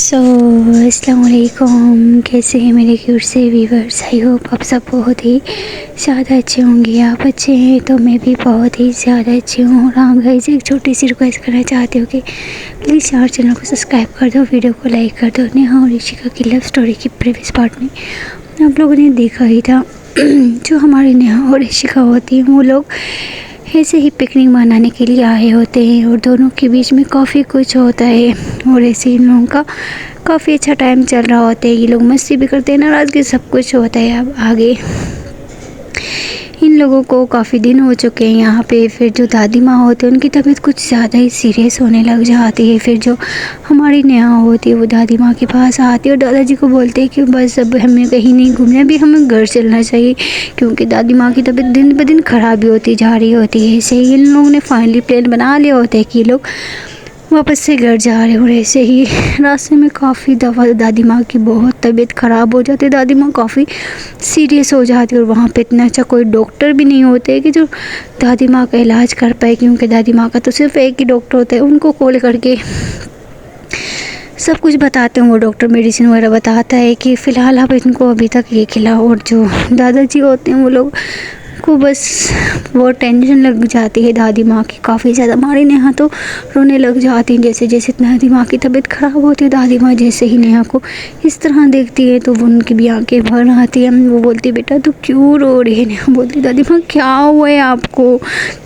अस्सलाम वालेकुम। कैसे हैं मेरे क्यूट से व्यूवर्स। आई होप आप सब बहुत ही ज़्यादा अच्छे होंगे। आप अच्छे हैं तो मैं भी बहुत ही ज़्यादा अच्छी हूँ। और हाँ गाइस, एक छोटी सी रिक्वेस्ट करना चाहती हूँ कि प्लीज़ यार चैनल को सब्सक्राइब कर दो, वीडियो को लाइक कर दो। नेहा और ऋषिका की लव स्टोरी की प्रीवियस पार्ट में आप लोगों ने देखा ही था जो हमारी नेहा और ऋषिका होती हैं, वो लोग ऐसे ही पिकनिक मनाने के लिए आए होते हैं और दोनों के बीच में काफ़ी कुछ होता है और ऐसे इन लोगों का काफ़ी अच्छा टाइम चल रहा होता है। ये लोग मस्ती भी करते हैं, नाराज़गी, सब कुछ होता है। अब आगे इन लोगों को काफ़ी दिन हो चुके हैं यहाँ पे। फिर जो दादी माँ होती है उनकी तबीयत कुछ ज़्यादा ही सीरियस होने लग जाती है। फिर जो हमारी नेहा होती है वो दादी माँ के पास आती है और दादाजी को बोलते हैं कि बस अब हमें कहीं नहीं घूमना, अभी हमें घर चलना चाहिए क्योंकि दादी माँ की तबीयत दिन ब दिन ख़राब ही होती जा रही होती है। ऐसे ही इन लोगों ने फाइनली प्लान बना लिया होता है कि लोग वापस से घर जा रहे हैं। और ऐसे ही रास्ते में काफ़ी दफ़ा दादी माँ की बहुत तबीयत ख़राब हो जाती है, दादी माँ काफ़ी सीरियस हो जाती है। और वहाँ पे इतना अच्छा कोई डॉक्टर भी नहीं होते कि जो दादी माँ का इलाज कर पाए, क्योंकि दादी माँ का तो सिर्फ एक ही डॉक्टर होता है। उनको कॉल करके सब कुछ बताते हैं, वो डॉक्टर मेडिसिन वगैरह बताता है कि फ़िलहाल आप इनको अभी तक ये खिलाओ। और जो दादाजी होते हैं वो लोग को बस वो टेंशन लग जाती है दादी माँ की काफ़ी ज़्यादा। हमारी नेहा तो रोने लग जाती है जैसे जैसे दादी माँ की तबीयत ख़राब होती है। दादी माँ जैसे ही नेहा को इस तरह देखती है तो वो उनकी भी आंखें भर आती है। वो बोलती बेटा तू क्यों रो रही है। नेहा बोलती दादी माँ क्या हुआ है आपको,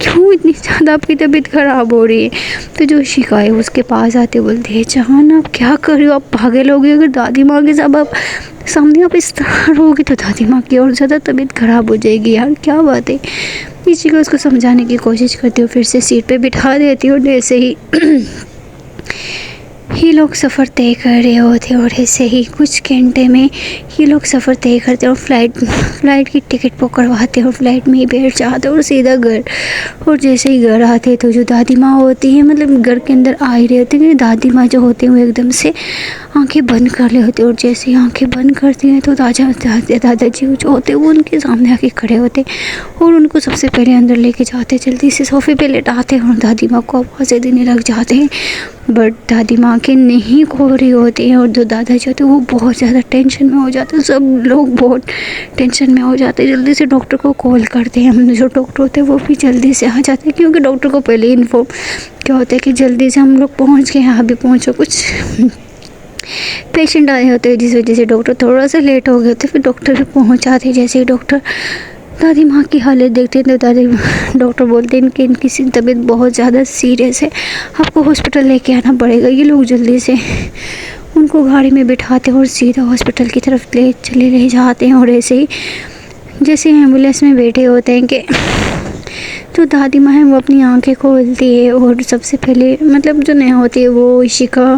क्यों इतनी ज़्यादा आपकी तबीयत ख़राब हो रही है। तो जो शिका है उसके पास आते बोलती है जान आप क्या कर रही हो, आप पागल हो गई, अगर दादी माँ के सब आप सामने आप इस तरह रोगी तो दादी माँ की और ज़्यादा तबीयत ख़राब हो जाएगी यार, क्या बात है। इसी को उसको समझाने की कोशिश करती हूँ, फिर से सीट पे बिठा देती हूँ। ऐसे ही लोग सफ़र तय कर रहे होते और ऐसे ही कुछ घंटे में ये लोग सफ़र तय करते हैं और फ़्लाइट की टिकट पकड़वाते हैं और फ्लाइट में ही बैठ जाते हैं और सीधा घर। और जैसे ही घर आते तो जो दादी माँ होती है, मतलब घर के अंदर आ ही रहे होते हैं, दादी माँ जो होती हैं वो एकदम से आंखें बंद कर ले होती है। और जैसे ही आंखें बंद करती हैं तो दादाजी जो होते हैं वो उनके सामने आके खड़े होते और उनको सबसे पहले अंदर लेके जाते, जल्दी से सोफ़े पे लेटाते हैं और दादी माँ को आवाज़ें देने लग जाते हैं। बट दादी माँ के नहीं खो रही होती है और जो दादाजी होते हैं वो बहुत ज़्यादा टेंशन में हो जाते हैं। सब लोग बहुत टेंशन में हो जाते हैं, जल्दी से डॉक्टर को कॉल करते हैं। हम जो डॉक्टर होते हैं वो भी जल्दी से आ जाते हैं क्योंकि डॉक्टर को पहले इन्फॉर्म क्या होता है कि जल्दी से हम लोग पहुँच गए, यहाँ भी पहुँचो, कुछ पेशेंट आए होते हैं जिस वजह से डॉक्टर थोड़ा सा लेट हो गए थे। फिर डॉक्टर भी पहुँच जाते हैं। जैसे ही डॉक्टर दादी माँ की हालत देखते हैं तो डॉक्टर बोलते हैं कि इनकी तबीयत बहुत ज़्यादा सीरियस है, आपको हॉस्पिटल लेके आना पड़ेगा। ये लोग जल्दी से उनको गाड़ी में बिठाते हैं और सीधा हॉस्पिटल की तरफ ले जाते हैं। और ऐसे ही जैसे एम्बुलेंस में बैठे होते हैं कि जो दादी माँ है वो अपनी आंखें खोलती है और सबसे पहले मतलब जो नेहा होती है वो ऋषिका,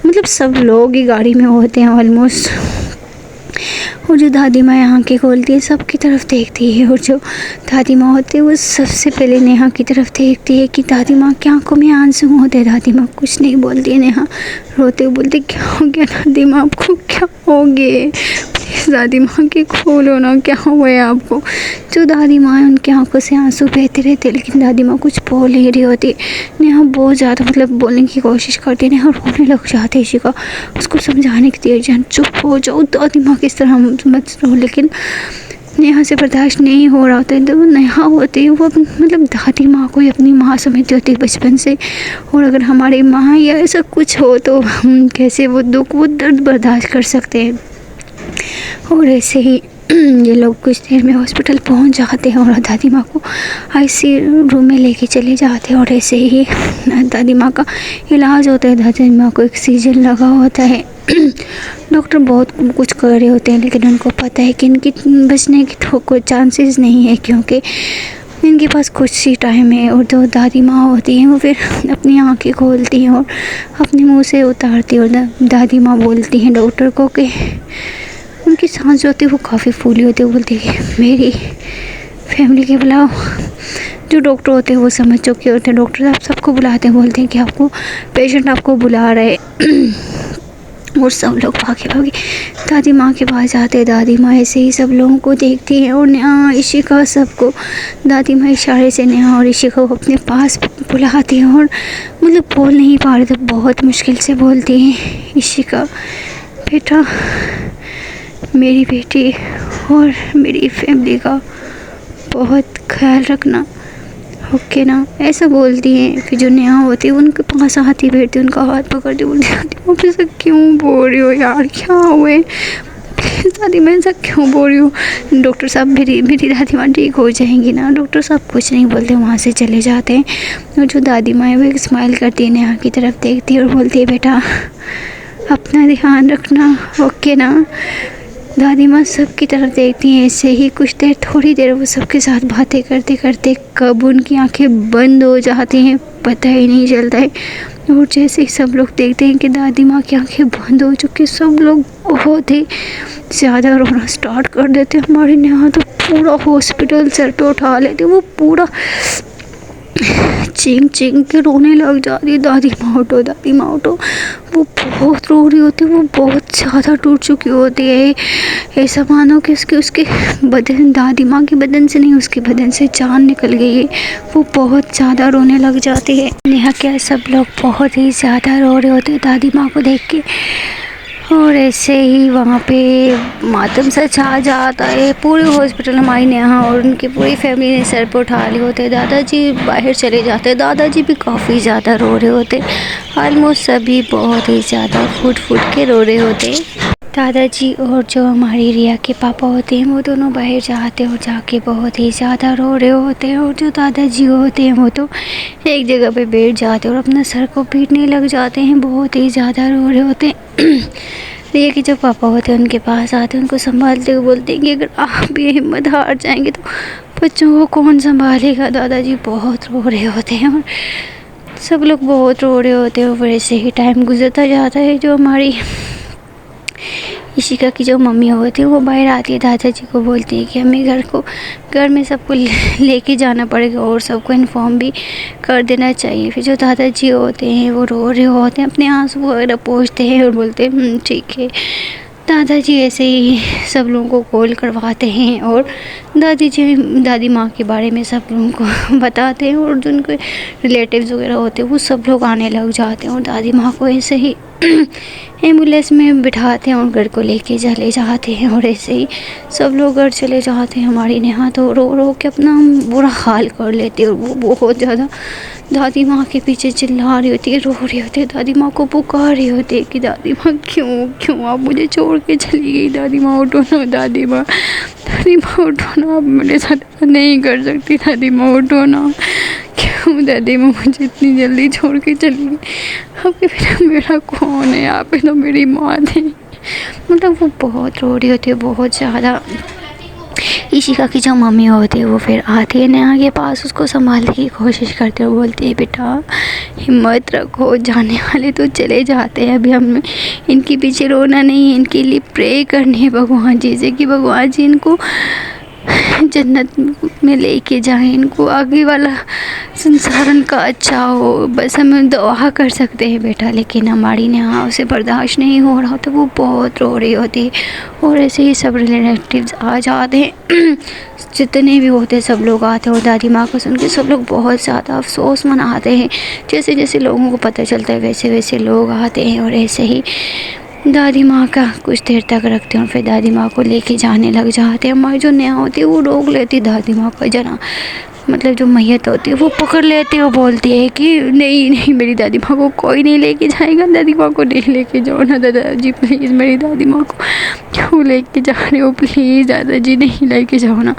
मतलब सब लोग ही गाड़ी में होते हैं ऑलमोस्ट। और जो दादी माँ आंखें खोलती है सबकी तरफ देखती है और जो दादी माँ होती है वो सबसे पहले नेहा की तरफ देखती है कि दादी माँ की आंखों में आंसू होते हैं। दादी माँ कुछ नहीं बोलती है, नेहा रोते हुए बोलती क्या हो गया दादी माँ, आपको क्या हो गया, प्लीज़ दादी माँ की खोलो ना, क्या हुआ है आपको। जो दादी माँ है उनकी आंखों से आंसू बहते रहते लेकिन दादी माँ कुछ बोल नहीं रही होती। नेहा बहुत ज़्यादा मतलब बोलने की कोशिश करती है, नेहा रोने लग जाती है। शिका उसको समझाने की थी जान चुप हो जाओ, दादी माँ किस तरह मत रो, लेकिन नेहा से बर्दाश्त नहीं हो रहा होता है। तो वो नेहा होती है वो मतलब दादी माँ को ही अपनी माँ समझती होती है बचपन से। और अगर हमारी माँ या ऐसा कुछ हो तो हम कैसे वो दुख वो दर्द बर्दाश्त कर सकते हैं। और ऐसे ही ये लोग कुछ देर में हॉस्पिटल पहुंच जाते हैं और दादी माँ को आईसीयू रूम में लेके चले जाते हैं। और ऐसे ही दादी माँ का इलाज होता है, दादी माँ को ऑक्सीजन लगा होता है। डॉक्टर बहुत कुछ कर रहे होते हैं लेकिन उनको पता है कि इनकी बचने की तो कोई चांसेस नहीं है क्योंकि इनके पास कुछ ही टाइम है। और जो दादी माँ होती हैं वो फिर अपनी आंखें खोलती हैं और अपने मुँह से उतारती है और दादी माँ बोलती हैं डॉक्टर को कि उनकी सांस जो होती है वो काफ़ी फूली होती है। वो बोलती है मेरी फैमिली के बुलाओ। जो डॉक्टर होते हैं वो समझ चुके होते हैं, डॉक्टर आप सबको बुलाते हैं, बोलते हैं कि आपको पेशेंट आपको बुला रहे हैं। और सब लोग भागे भागे दादी माँ के पास जाते। दादी माँ ऐसे ही सब लोगों को देखती हैं और नेहा इशिका सबको, दादी माँ इशारे से नेहा और इशिका को अपने पास बुलाती हैं और मतलब बोल नहीं पा रहे तो बहुत मुश्किल से बोलती हैं, इशिका बेटा मेरी बेटी और मेरी फैमिली का बहुत ख्याल रखना, ओके ना, ऐसा बोलती हैं। फिर जो नेहा होती है उनके पास आती बैठती, उनका हाथ पकड़ती, बोलती आप ऐसा क्यों बोल रही हो यार, क्या हुए दादी मैं ऐसा क्यों बोल रही हूँ, डॉक्टर साहब मेरी दादी माँ ठीक हो जाएंगी ना। डॉक्टर साहब कुछ नहीं बोलते, वहाँ से चले जाते हैं। और जो दादी माँ है वो एक स्माइल करती है, नेहा की तरफ देखती है और बोलती है बेटा अपना ध्यान रखना, ओके ना। दादी माँ सबकी तरफ देखती हैं ऐसे ही कुछ देर, थोड़ी देर वो सबके साथ बातें करते करते कब उनकी आंखें बंद हो जाती हैं पता ही नहीं चलता है। और जैसे ही सब लोग देखते हैं कि दादी माँ की आंखें बंद हो चुकी, सब लोग बहुत ही ज़्यादा रोना स्टार्ट कर देते। हमारे यहाँ तो पूरा हॉस्पिटल सर पे उठा लेते, वो पूरा चीख चीख के रोने लग जाती, दादी माँ उठो दादी माँ उठो। वो बहुत रो रही होती है, वो बहुत ज़्यादा टूट चुकी होती है, ऐसा मानो कि उसके बदन, दादी माँ के बदन से नहीं उसके बदन से जान निकल गई है। वो बहुत ज़्यादा रोने लग जाती है। नेहा क्या सब लोग बहुत ही ज़्यादा रो रहे होते हैं दादी माँ को देख के, और ऐसे ही वहाँ पे मातम सा छा जाता है पूरे हॉस्पिटल। हमारी नेहा और उनकी पूरी फैमिली ने सर पर उठा लिए होते हैं। दादाजी बाहर चले जाते हैं, दादाजी भी काफ़ी ज़्यादा रो रहे होते, ऑलमोस्ट सभी बहुत ही ज़्यादा फूट के रो रहे होते। दादाजी और जो हमारी रिया के पापा होते हैं वो दोनों बाहर जाते हैं और जाके बहुत ही ज़्यादा रो रहे होते हैं। और जो दादाजी होते हैं वो तो एक जगह पे बैठ जाते हैं और अपना सर को पीटने लग जाते हैं, बहुत ही ज़्यादा रो रहे होते हैं। रिया के जो पापा होते हैं उनके पास आते हैं, उनको संभालते हुए बोलते हैं कि अगर आप भी हिम्मत हार जाएंगे तो बच्चों को कौन संभालेगा। दादाजी बहुत रो रहे होते हैं और सब लोग बहुत रो रहे होते हैं। और वैसे ही टाइम गुजरता जाता है। जो हमारी इशिका की जो मम्मी होती है वो बाहर आती है, दादाजी को बोलती है कि हमें घर में सबको लेके जाना पड़ेगा और सबको इन्फॉर्म भी कर देना चाहिए। फिर जो दादाजी होते हैं वो रो रहे होते हैं, अपने आंसू वगैरह पोंछते हैं और बोलते हैं ठीक है। दादाजी ऐसे ही सब लोगों को कॉल करवाते हैं और दादी माँ के बारे में सब लोगों को बताते हैं। और जो उनके रिलेटिव्स वगैरह होते हैं वो सब लोग आने लग जाते हैं और दादी माँ को ऐसे ही एम्बुलेंस में बिठाते हैं और घर को लेके चले जाते हैं। और ऐसे ही सब लोग घर चले जाते हैं। हमारी नेहा तो रो रो के अपना बुरा हाल कर लेती है और वो बहुत ज़्यादा दादी माँ के पीछे चिल्ला रही होती है, रो रही होती है, दादी माँ को पुकार रही होती है कि दादी माँ क्यों आप मुझे छोड़ के चली गई, दादी माँ उठो ना, दादी माँ उठो ना, आप मेरे साथ नहीं कर सकती, दादी माँ उठो ना, क्यों दादी माँ मुझे इतनी जल्दी छोड़ के चली गई, आपके बिना मेरा कौन है, आप ही तो मेरी माँ थी। मतलब वो बहुत रो रही होती है, बहुत ज़्यादा। इशिका की जो मम्मी होती है वो फिर आती है नेहा के पास, उसको संभालने की कोशिश करती है और बोलती है बेटा हिम्मत रखो, जाने वाले तो चले जाते हैं, अभी हमें इनके पीछे रोना नहीं है, इनके लिए प्रे करनी है भगवान जी से कि भगवान जी इनको जन्नत में लेके जाएं, इनको आगे वाला संसार उनका अच्छा हो, बस हम दुआ कर सकते हैं बेटा। लेकिन हमारी नेहा उसे बर्दाश्त नहीं हो रहा तो वो बहुत रो रही होती है। और ऐसे ही सब रिलेटिव्स आ जाते हैं, जितने भी होते हैं सब लोग आते हैं और दादी माँ को सुन के सब लोग बहुत ज़्यादा अफसोस मनाते हैं। जैसे जैसे लोगों को पता चलता है वैसे वैसे लोग आते हैं और ऐसे ही दादी माँ का कुछ देर तक रखते हैं और फिर दादी माँ को लेके जाने लग जाते हैं। हमारी जो नेहा होती है वो रोक लेती दादी माँ का जना, मतलब जो मैयत होती है वो पकड़ लेती है और बोलती है कि नहीं मेरी दादी माँ को कोई नहीं लेके जाएगा, दादी माँ को नहीं लेके जाओ ना दादाजी, प्लीज़ मेरी दादी माँ को क्यों लेके जा रहे हो, प्लीज़ दादाजी नहीं लेके जाओ ना।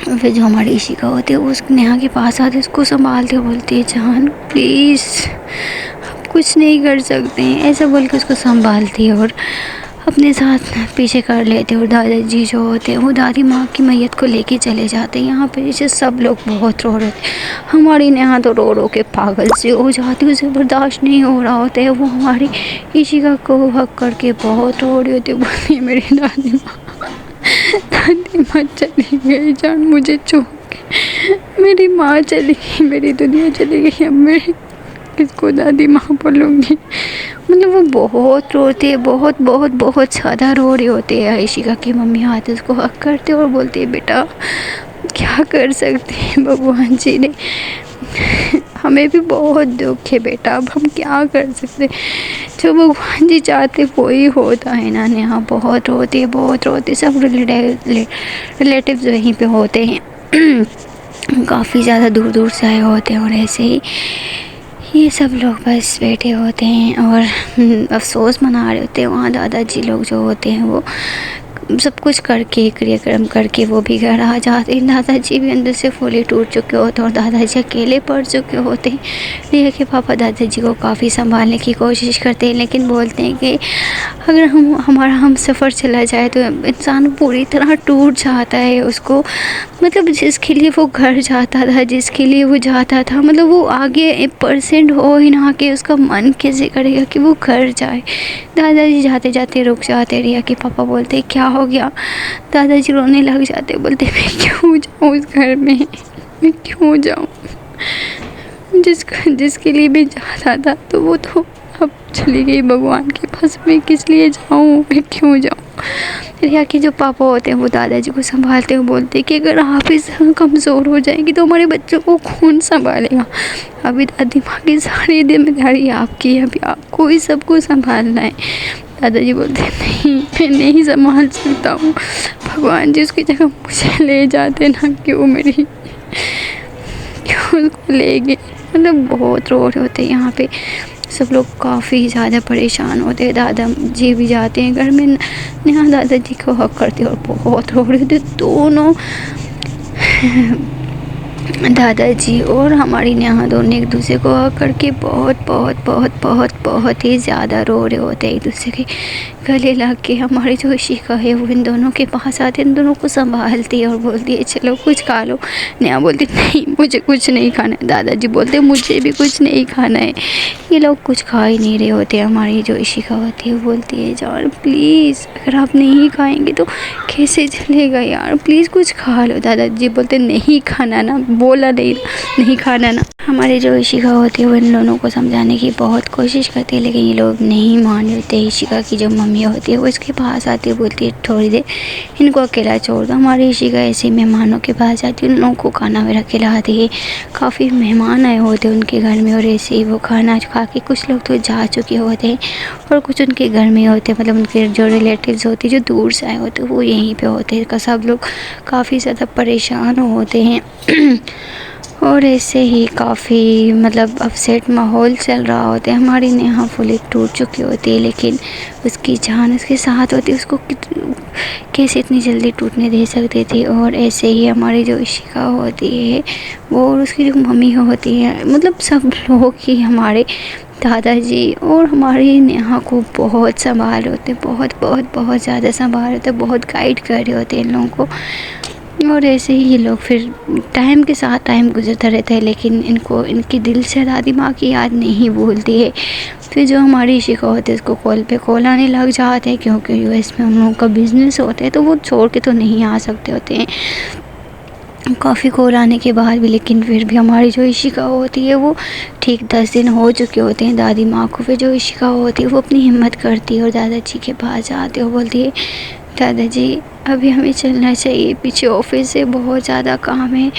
फिर जो हमारी इशिका होती है वो उस नेहा के पास आते उसको संभालते हुए बोलती है जान प्लीज़ कुछ नहीं कर सकते हैं, ऐसा बोल के उसको संभालती है और अपने साथ पीछे कर लेते हैं। और दादाजी जो होते हैं वो दादी माँ की मैयत को लेके चले जाते हैं। यहाँ पे जैसे सब लोग बहुत रो रहे थे, हमारी नेहा तो रो रो के पागल से हो जाती है, उसे बर्दाश्त नहीं हो रहा होता है। वो हमारी इशिका को हक करके बहुत रो रही होती है, बोलती है मेरी दादी माँ चली गई जान मुझे छोड़ के, मेरी माँ चली गई, मेरी दुनिया चली गई, अब किसको दादी माँ बोलूँगी। मतलब वो बहुत रोते हैं, बहुत बहुत बहुत ज़्यादा रो रहे होते हैं। इशिका की मम्मी आते उसको हक करते और बोलते हैं बेटा क्या कर सकते हैं, भगवान जी ने हमें भी बहुत दुख है बेटा, अब हम क्या कर सकते हैं, जो भगवान जी चाहते वही होता है ना। नेहा बहुत रोती है, बहुत रोती है। सब रिलेटिव्स वहीं पे होते हैं काफ़ी ज़्यादा दूर दूर से आए होते हैं और ऐसे ही ये सब लोग बस बैठे होते हैं और अफसोस मना रहे होते हैं। वहाँ दादाजी लोग जो होते हैं वो सब कुछ करके क्रियाक्रम करके वो भी घर आ जाते हैं। दादाजी भी अंदर से फुली टूट चुके होते हैं और दादाजी अकेले पड़ चुके होते हैं। रिया के पापा दादाजी को काफ़ी संभालने की कोशिश करते हैं, लेकिन बोलते हैं कि अगर हमारा हम सफ़र चला जाए तो इंसान पूरी तरह टूट जाता है। उसको मतलब जिसके लिए वो घर जाता था, जिसके लिए वो जाता था, मतलब वो आगे 1% हो ही ना कि उसका मन कैसे करेगा कि वो घर जाए। दादाजी जाते जाते रुक जाते। रिया के पापा बोलते क्या हो गया, दादाजी रोने लग जाते, बोलते मैं क्यों जाऊँ उस घर में, मैं क्यों जाऊँ, जिसके लिए भी जाता था तो वो तो अब चली गई भगवान के पास, मैं किस लिए जाऊँ, मैं क्यों जाऊँ। रिया के जो पापा होते हैं वो दादाजी को संभालते हुए बोलते हैं कि अगर आप इस कमज़ोर हो जाएंगी तो हमारे बच्चों को कौन संभालेगा, अभी दादी माँ की सारी जिम्मेदारी आपकी है, अभी आपको ही सबको संभालना है। दादाजी बोलते नहीं मैं नहीं संभाल सकता हूँ, भगवान जी उसकी जगह मुझे ले जाते ना, क्यों मेरी क्यों उसको ले गए। मतलब बहुत रो रहे होते हैं यहाँ पे सब लोग, काफ़ी ज़्यादा परेशान होते हैं। दादाजी भी जाते हैं घर में, नेहा दादाजी को हक करते और बहुत रो रहे थे दोनों दादाजी और हमारी नेहा दोनों एक दूसरे को हक करके बहुत बहुत बहुत बहुत बहुत ही ज़्यादा रो रहे होते हैं एक दूसरे के गले लग के। हमारी जो इशिका है वो इन दोनों के पास आते इन दोनों को संभालती है और बोलती है चलो कुछ खा लो। नेहा बोलती नहीं मुझे कुछ नहीं खाना है। दादाजी बोलते मुझे भी कुछ नहीं खाना है। ये लोग कुछ खा ही नहीं रहे होते। हमारी जो इशिका होती है वो बोलती है जान प्लीज़ अगर आप नहीं खाएंगे तो कैसे चलेगा यार, प्लीज़ कुछ खा लो। दादाजी बोलते नहीं खाना ना, बोला नहीं खाना ना। हमारी जो इशिका होती है वो इन दोनों को समझाने की बहुत कोशिश करती है, लेकिन ये लोग नहीं मान लेते। इशिका की जो मम्मी होती है वो इसके पास आती है, बोलती है थोड़ी देर इनको अकेला छोड़ दो। हमारी इशिका ऐसे मेहमानों के पास जाती है, उन लोगों को खाना वगैरह खिलाती है। काफ़ी मेहमान आए होते हैं उनके घर में और ऐसे ही वो खाना खा के कुछ लोग तो जा चुके होते हैं और कुछ उनके घर में होते हैं, मतलब उनके जो रिलेटिव्स होते हैं जो दूर से आए होते हैं वो यहीं पे होते हैं। सब लोग काफ़ी ज़्यादा परेशान होते हैं और ऐसे ही काफ़ी मतलब अपसेट माहौल चल रहा होता है। हमारी नेहा फुली टूट चुकी होती है, लेकिन उसकी जान उसके साथ होती है, उसको कैसे इतनी जल्दी टूटने दे सकते थे। और ऐसे ही हमारी जो इशिका होती है वो और उसकी जो मम्मी होती है, मतलब सब लोग ही हमारे दादाजी और हमारी नेहा को बहुत संभाल होते, बहुत बहुत बहुत ज़्यादा संभाल होते, बहुत गाइड कर रहे होते हैं इन लोगों को। और ऐसे ही ये लोग फिर टाइम के साथ टाइम गुजरता रहता है, लेकिन इनको इनकी दिल से दादी माँ की याद नहीं भूलती है। फिर जो हमारी इशिका होती है उसको कॉल पे कॉल आने लग जाते हैं, क्योंकि यूएस में हम लोगों का बिज़नेस होता है तो वो छोड़ के तो नहीं आ सकते होते हैं काफ़ी कॉल आने के बाद भी। लेकिन फिर भी हमारी जो इशिका होती है वो ठीक 10 दिन हो चुके होते हैं दादी माँ को। फिर जो इशिका होती है वो अपनी हिम्मत करती है और दादाजी के पास जाती है और बोलती है दादाजी अभी हमें चलना चाहिए, पीछे ऑफिस से बहुत ज़्यादा काम है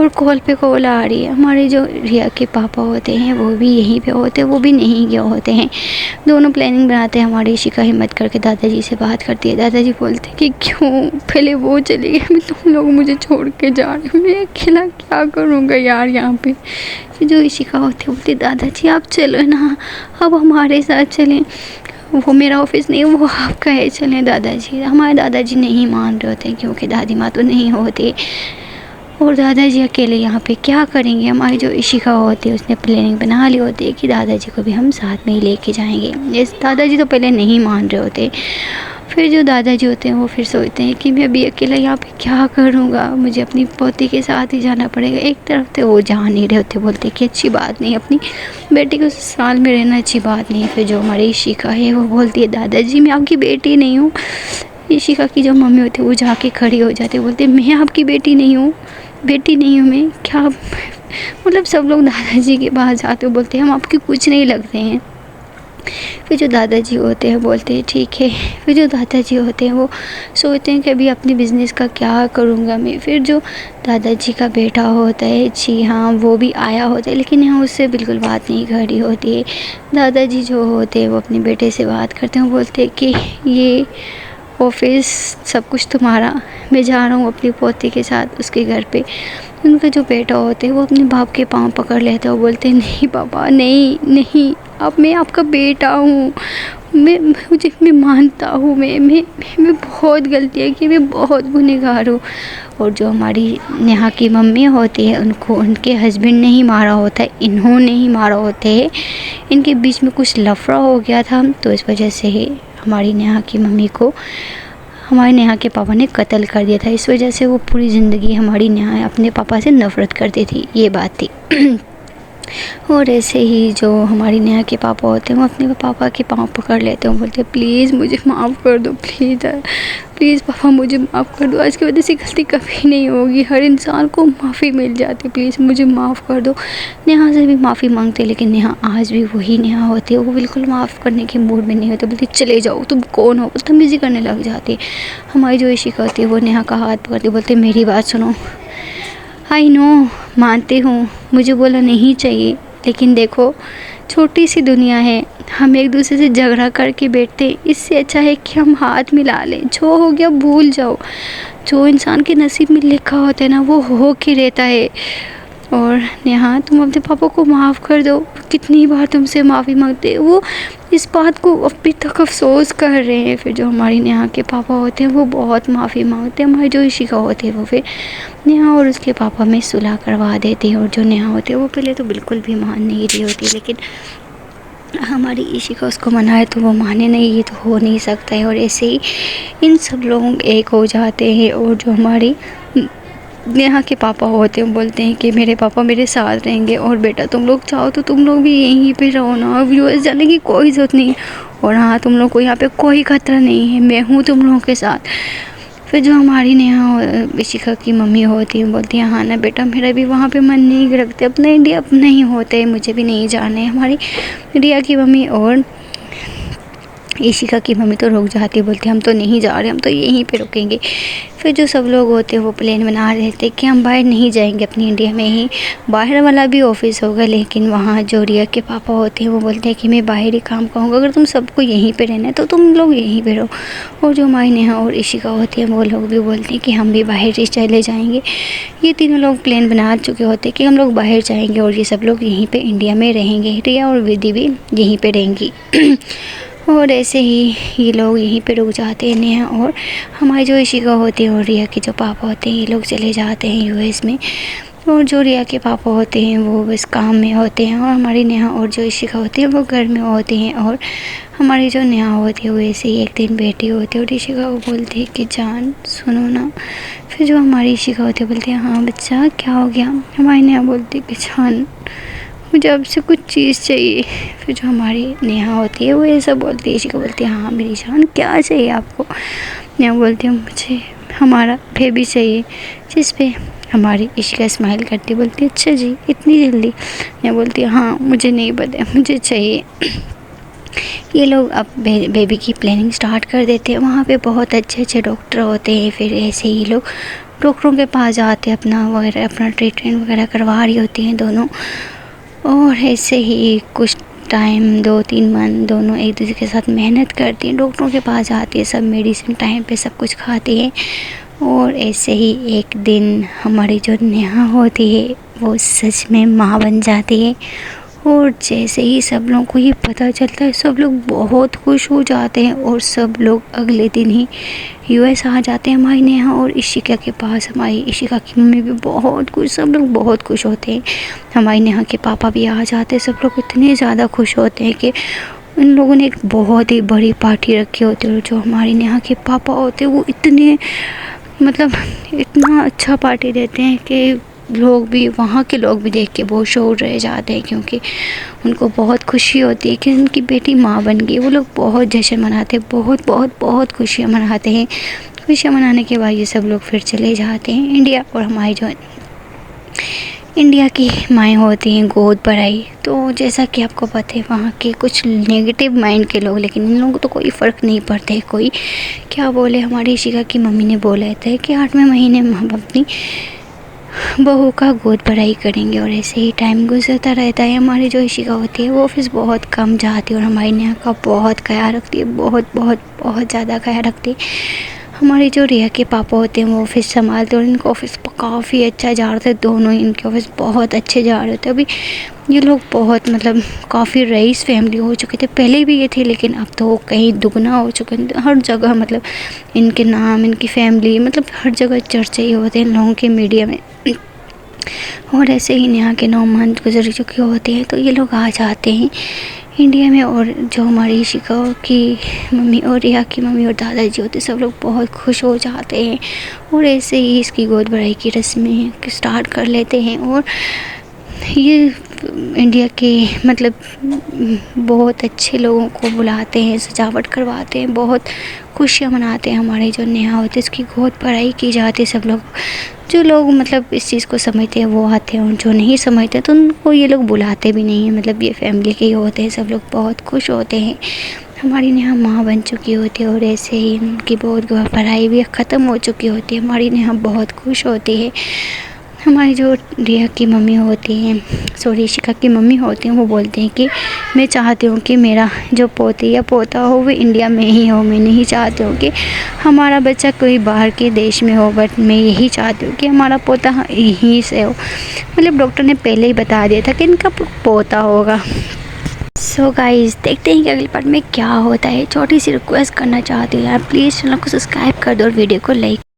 और कॉल पे कॉल आ रही है। हमारे जो रिया के पापा होते हैं वो भी यहीं पे होते हैं, वो भी नहीं गए होते हैं। दोनों प्लानिंग बनाते हैं। हमारी इशिका हिम्मत करके दादाजी से बात करती है। दादाजी बोलते हैं कि क्यों, पहले वो चले गए, मैं तुम लोग मुझे छोड़ के जा रहे हो, मैं अकेला क्या करूँगा यार यहाँ पे। फिर जो इशिका होती है बोलती दादाजी आप चलो ना, अब हमारे साथ चलें, वो मेरा ऑफिस नहीं वो आपका है, चलें दादाजी। हमारे दादाजी नहीं मान रहे होते क्योंकि दादी माँ तो नहीं होती और दादाजी अकेले यहाँ पे क्या करेंगे। हमारी जो इशिका होती है उसने प्लानिंग बना ली होती है कि दादाजी को भी हम साथ में ही लेके जाएंगे। ये दादाजी तो पहले नहीं मान रहे होते। फिर जो दादाजी होते हैं वो फिर सोचते हैं कि मैं अभी अकेला यहाँ पे क्या करूँगा, मुझे अपनी पोती के साथ ही जाना पड़ेगा। एक तरफ तो वो जा नहीं रहे होते, बोलते कि अच्छी बात नहीं, अपनी बेटी को ससुराल में रहना अच्छी बात नहीं है। फिर जो हमारी इशिका है वो बोलती है दादाजी मैं आपकी बेटी नहीं हूँ। इशिका की जो मम्मी होती है वो जाके खड़ी हो जाती है, बोलते मैं आपकी बेटी नहीं हूँ, बेटी नहीं हूँ मैं, क्या मतलब सब लोग दादाजी के पास जाते हैं, बोलते हैं हम आपके कुछ नहीं लगते हैं। फिर जो दादाजी होते हैं बोलते हैं ठीक है। फिर जो दादाजी होते हैं वो सोचते हैं कि अभी अपने बिज़नेस का क्या करूँगा मैं। फिर जो दादाजी का बेटा होता है, जी हाँ, वो भी आया होता है, लेकिन यहाँ उससे बिल्कुल बात नहीं कर रही होती है। दादाजी जो होते हैं वो अपने बेटे से बात करते हैं, बोलते हैं कि ये ऑफिस सब कुछ तुम्हारा, मैं जा रहा हूँ अपनी पोती के साथ उसके घर पे। उनका जो बेटा होते हैं वो अपने बाप के पाँव पकड़ लेते हैं और बोलते हैं नहीं पापा, नहीं नहीं, अब मैं आपका बेटा हूँ, मैं मानता हूँ, मैं बहुत गलतियाँ की, मैं बहुत गुनहगार हूँ। और जो हमारी नेहा की मम्मी होती है उनको उनके हस्बैंड ने ही मारा होता है, इन्होंने ही मारा होते हैं। इनके बीच में कुछ लफड़ा हो गया था, तो इस वजह से ही हमारी नेहा की मम्मी को हमारे नेहा के पापा ने कत्ल कर दिया था। इस वजह से वो पूरी ज़िंदगी हमारी नेहा अपने पापा से नफ़रत करती थी, ये बात थी। और ऐसे ही जो हमारी नेहा के पापा होते हैं वो अपने पापा के पाँव पकड़ लेते हैं, बोलते हैं प्लीज़ मुझे माफ़ कर दो, प्लीज़ पापा मुझे माफ़ कर दो, आज की वजह से गलती कभी नहीं होगी, हर इंसान को माफ़ी मिल जाती है, प्लीज़ मुझे माफ़ कर दो। नेहा से भी माफ़ी मांगते, लेकिन नेहा आज भी वही नेहा होती है, वो बिल्कुल माफ़ करने के मूड में नहीं होती, बोलती चले जाओ, तुम कौन हो, बदतमीज़ी करने लग जाती। हमारी जो इशिका होती है वो नेहा का हाथ पकड़ती, बोलते मेरी बात सुनो, आई नो, मानती हूँ मुझे बोला नहीं चाहिए, लेकिन देखो छोटी सी दुनिया है, हम एक दूसरे से झगड़ा करके बैठते, इससे अच्छा है कि हम हाथ मिला लें, जो हो गया भूल जाओ, जो इंसान के नसीब में लिखा होता है ना वो हो के रहता है। और नेहा तुम अपने पापा को माफ़ कर दो, कितनी बार तुमसे माफ़ी मांगते, वो इस बात को अभी तक अफसोस कर रहे हैं। फिर जो हमारी नेहा के पापा होते हैं वो बहुत माफ़ी मांगते हैं, हमारी जो इशिका होती है वो फिर नेहा और उसके पापा में सुलह करवा देते हैं। और जो नेहा होती है वो पहले तो बिल्कुल भी मान नहीं रही होती, लेकिन हमारी इशिका उसको मनाए तो वो माने नहीं, ये तो हो नहीं सकता है। और ऐसे ही इन सब लोग एक हो जाते हैं। और जो हमारी नेहा के पापा होते हैं बोलते हैं कि मेरे पापा मेरे साथ रहेंगे, और बेटा तुम लोग चाहो तो तुम लोग भी यहीं पे रहो ना, अब यूएस जाने की कोई ज़रूरत नहीं, और हाँ तुम लोग को यहाँ पे कोई खतरा नहीं है, मैं हूँ तुम लोगों के साथ। फिर जो हमारी नेहा इशिका की मम्मी होती है बोलती है हाँ ना बेटा, मेरा भी वहाँ पे मन नहीं रखते, अपना इंडिया अपना ही होता है, मुझे भी नहीं जाना है। हमारी रिया की मम्मी और इशिका की मम्मी तो रुक जाती है, बोलती हम तो नहीं जा रहे, हम तो यहीं पे रुकेंगे। फिर जो सब लोग होते हैं वो प्लान बना रहे थे कि हम बाहर नहीं जाएंगे, अपनी इंडिया में ही बाहर वाला भी ऑफिस होगा, लेकिन वहाँ जो रिया के पापा होते हैं वो बोलते हैं कि मैं बाहर ही काम करूँगा, अगर तुम सबको यहीं पे रहना है तो तुम लोग यहीं पे रहो। और जो हमारी नेहा और इशिका होती है वो लोग भी बोलते हैं कि हम भी बाहर ही चले जाएंगे। ये तीनों लोग प्लान बना चुके होते हैं कि हम लोग बाहर जाएंगे और ये सब लोग यहीं पर इंडिया में रहेंगे, रिया और विधि भी यहीं पर रहेंगी। और ऐसे ही ये लोग यहीं पे रुक जाते हैं। नेहा और हमारी जो इशिका होती है और रिया के जो पापा होते हैं ये लोग चले जाते हैं यूएस में। और जो रिया के पापा होते हैं वो बस काम में होते हैं, और हमारी नेहा और जो इशिका होती है वो घर में होते हैं। और हमारी जो नेहा होती है वो ऐसे ही एक दिन बैठी होती है और इशिका को बोलती है कि जान सुनो ना। फिर जो हमारी इशिका होती है बोलती है हाँ बच्चा क्या हो गया। हमारी नेहा बोलती है कि जान मुझे आपसे कुछ चीज़ चाहिए। फिर जो हमारी नेहा होती है वो ऐसा बोलती है, इशिका बोलती है हाँ मेरी जान क्या चाहिए आपको। नेहा बोलती है मुझे हमारा बेबी चाहिए, जिस पे हमारी इशिका स्माइल करती बोलती है अच्छा जी इतनी जल्दी। नेहा बोलती है हाँ मुझे नहीं पता, मुझे चाहिए। ये लोग अब बेबी की प्लानिंग स्टार्ट कर देते हैं। वहाँ पे बहुत अच्छे अच्छे डॉक्टर होते हैं। फिर ऐसे ही लोग डॉक्टरों के पास जाते हैं, अपना ट्रीटमेंट वगैरह करवा रही होती हैं दोनों। और ऐसे ही कुछ टाइम 2-3 मंथ दोनों एक दूसरे के साथ मेहनत करती हैं, डॉक्टरों के पास जाती है, सब मेडिसिन टाइम पे सब कुछ खाती हैं। और ऐसे ही एक दिन हमारी जो नेहा होती है वो सच में माँ बन जाती है। और जैसे ही सब लोगों को ये पता चलता है सब लोग बहुत खुश हो जाते हैं, और सब लोग अगले दिन ही यूएस आ जाते हैं हमारी नेहा और इशिका के पास। हमारी इशिका की मम्मी भी बहुत खुश, सब लोग बहुत खुश होते हैं। हमारी नेहा के पापा भी आ जाते हैं, सब लोग इतने ज़्यादा खुश होते हैं कि उन लोगों ने एक बहुत ही बड़ी पार्टी रखी होती है। और जो हमारी नेहा के पापा होते हैं वो इतने मतलब इतना अच्छा पार्टी देते हैं कि लोग भी, वहाँ के लोग भी देख के बहुत शौर रह जाते हैं, क्योंकि उनको बहुत खुशी होती है कि उनकी बेटी माँ बन गई। वो लोग बहुत जश्न मनाते हैं, बहुत बहुत बहुत खुशियाँ मनाते हैं। खुशियाँ मनाने के बाद ये सब लोग फिर चले जाते हैं इंडिया। और हमारी जो इंडिया की माएँ होती हैं गोद भराई, तो जैसा कि आपको पता है वहाँ के कुछ नेगेटिव माइंड के लोग, लेकिन इन लोगों को तो कोई फ़र्क नहीं पड़ता है। कोई क्या बोले, हमारी इशिका की मम्मी ने बोला था कि 8वें महीने में हम अपनी बहू का गोद भराई करेंगे, और ऐसे ही टाइम गुजरता रहता है। हमारी जो इशिका होती है वो ऑफिस बहुत कम जाती है और हमारी नेहा का बहुत ख्याल रखती है, बहुत बहुत बहुत ज़्यादा ख्याल रखती है। हमारी जो रिया के पापा होते हैं वो ऑफिस संभालते हैं और इनका ऑफिस काफ़ी अच्छा जा रहा था, दोनों ही इनके ऑफिस बहुत अच्छे जा रहे थे। अभी ये लोग बहुत मतलब काफ़ी रईस फैमिली हो चुके थे, पहले भी ये थे लेकिन अब तो कहीं दुगना हो चुके हैं। हर जगह मतलब इनके नाम, इनकी फैमिली, मतलब हर जगह चर्चे ही होते हैं इन लोगों के मीडिया में। और ऐसे ही नेहा के 9 मंथ गुजर चुके होते हैं तो ये लोग आ जाते हैं इंडिया में, और जो हमारी इशिका की मम्मी और रिया की मम्मी और दादाजी होते सब लोग बहुत खुश हो जाते हैं और ऐसे ही इसकी गोद भराई की रस्में स्टार्ट कर लेते हैं। और ये इंडिया के मतलब बहुत अच्छे लोगों को बुलाते हैं, सजावट करवाते हैं, बहुत खुशियाँ मनाते हैं। हमारे जो नेहा होते हैं इसकी गोद भराई की जाती है। सब लोग, जो लोग मतलब इस चीज़ को समझते हैं वो आते हैं और जो नहीं समझते तो उनको ये लोग बुलाते भी नहीं हैं। मतलब ये फैमिली के ही होते हैं, सब लोग बहुत खुश होते हैं। हमारी नेहा माँ बन चुकी होती है और ऐसे ही उनकी बहुत पढ़ाई भी ख़त्म हो चुकी होती है। हमारी नेहा बहुत खुश होती है। हमारी जो रिया की मम्मी होती हैं, सॉरी इशिका की मम्मी होती हैं, वो बोलती हैं कि मैं चाहती हूँ कि मेरा जो पोती या पोता हो वो इंडिया में ही हो। मैं नहीं चाहती हूँ कि हमारा बच्चा कोई बाहर के देश में हो, बट मैं यही चाहती हूँ कि हमारा पोता यहीं से हो। मतलब डॉक्टर ने पहले ही बता दिया था कि इनका पोता होगा। सो गाइस, देखते हैं कि अगले पार्ट में क्या होता है। छोटी सी रिक्वेस्ट करना चाहती हूँ यार, प्लीज़ चैनल को सब्सक्राइब कर दो और वीडियो को लाइक